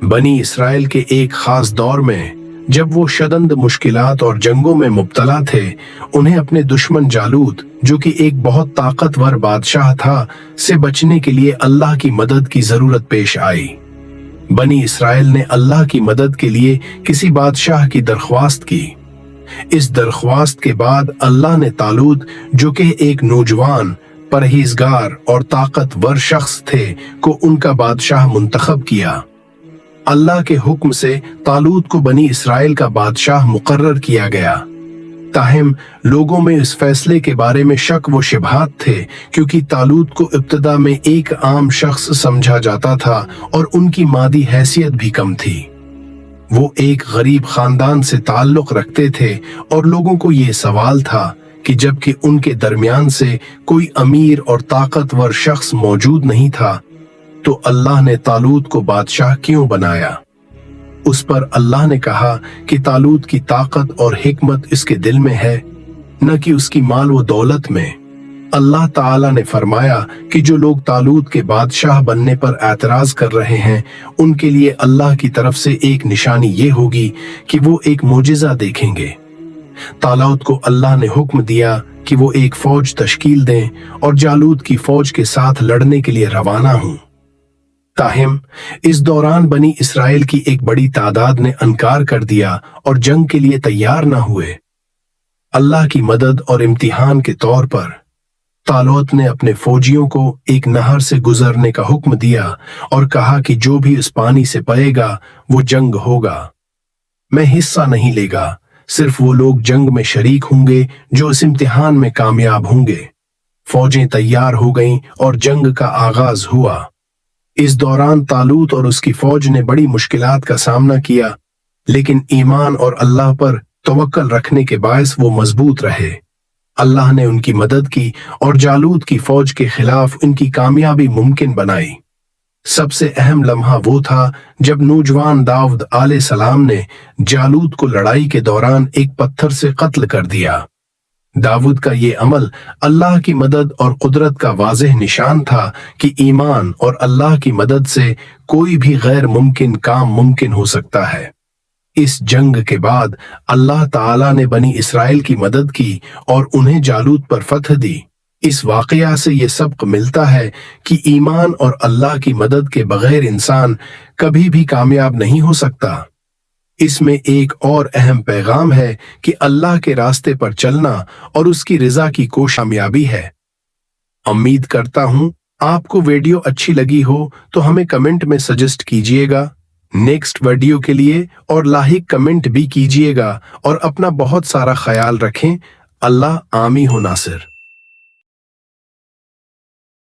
बनी इसराइल के एक खास दौर में जब वो शदंद मुश्किलात और जंगों में मुब्तला थे, उन्हें अपने दुश्मन जालूत, जो कि एक बहुत ताकतवर बादशाह था, से बचने के लिए अल्लाह की मदद की जरूरत पेश आई। बनी इसराइल ने अल्लाह की मदद के लिए किसी बादशाह की दरख्वास्त की। इस दरख्वास्त के बाद अल्लाह ने तालूत, जो कि एक नौजवान, परहेजगार और ताकतवर शख्स थे, को उनका बादशाह मुंतखब किया। अल्लाह के हुक्म से तालूत को बनी इसराइल का बादशाह मुकर्रर किया गया। ताहिम लोगों में इस फैसले के बारे में शक व शुबहात थे, क्योंकि तालूत को इब्तदा में एक आम शख्स समझा जाता था और उनकी मादी हैसियत भी कम थी। वो एक गरीब खानदान से ताल्लुक रखते थे और लोगों को ये सवाल था कि जबकि उनके दरमियान से कोई अमीर और ताकतवर शख्स मौजूद नहीं था, तो अल्लाह ने तालूत को बादशाह क्यों बनाया। उस पर अल्लाह ने कहा कि तालूत की ताकत और हिकमत इसके दिल में है, न कि उसकी माल व दौलत में। अल्लाह ताला ने फरमाया कि जो लोग तालूत के बादशाह बनने पर एतराज कर रहे हैं, उनके लिए अल्लाह की तरफ से एक निशानी ये होगी कि वो एक मोजिजा देखेंगे। तालूत को अल्लाह ने हुक्म दिया कि वो एक फौज तश्कील दें और जालूत की फौज के साथ लड़ने के लिए रवाना हों। ताहिम इस दौरान बनी इसराइल की एक बड़ी तादाद ने इनकार कर दिया और जंग के लिए तैयार न हुए। अल्लाह की मदद और इम्तिहान के तौर पर तालूत ने अपने फौजियों को एक नहर से गुजरने का हुक्म दिया और कहा कि जो भी इस पानी से बहेगा वो जंग होगा। मैं हिस्सा नहीं लेगा, सिर्फ वो लोग जंग में शरीक होंगे जो इस इम्तिहान में कामयाब होंगे। फौजें तैयार हो गईं और जंग का आगाज हुआ। इस दौरान तालूत और उसकी फौज ने बड़ी मुश्किलात का सामना किया, लेकिन ईमान और अल्लाह पर तवक्कल रखने के बायस वो मजबूत रहे। अल्लाह ने उनकी मदद की और जालूत की फौज के खिलाफ उनकी कामयाबी मुमकिन बनाई। सबसे अहम लम्हा वो था जब नौजवान दाऊद अलैहिस्सलाम ने जालूत को लड़ाई के दौरान एक पत्थर से कत्ल कर दिया। दाऊद का ये अमल अल्लाह की मदद और कुदरत का वाज़ेह निशान था कि ईमान और अल्लाह की मदद से कोई भी गैर मुमकिन काम मुमकिन हो सकता है। इस जंग के बाद अल्लाह ताला ने बनी इसराइल की मदद की और उन्हें जालूत पर फतह दी। इस वाकया से ये सबक मिलता है कि ईमान और अल्लाह की मदद के बगैर इंसान कभी भी कामयाब नहीं हो सकता। इसमें एक और अहम पैगाम है कि अल्लाह के रास्ते पर चलना और उसकी रिजा की कामयाबी है। उम्मीद करता हूं आपको वीडियो अच्छी लगी हो तो हमें कमेंट में सजेस्ट कीजिएगा नेक्स्ट वीडियो के लिए, और लाइक कमेंट भी कीजिएगा और अपना बहुत सारा ख्याल रखें। अल्लाह आमी हो नासिर।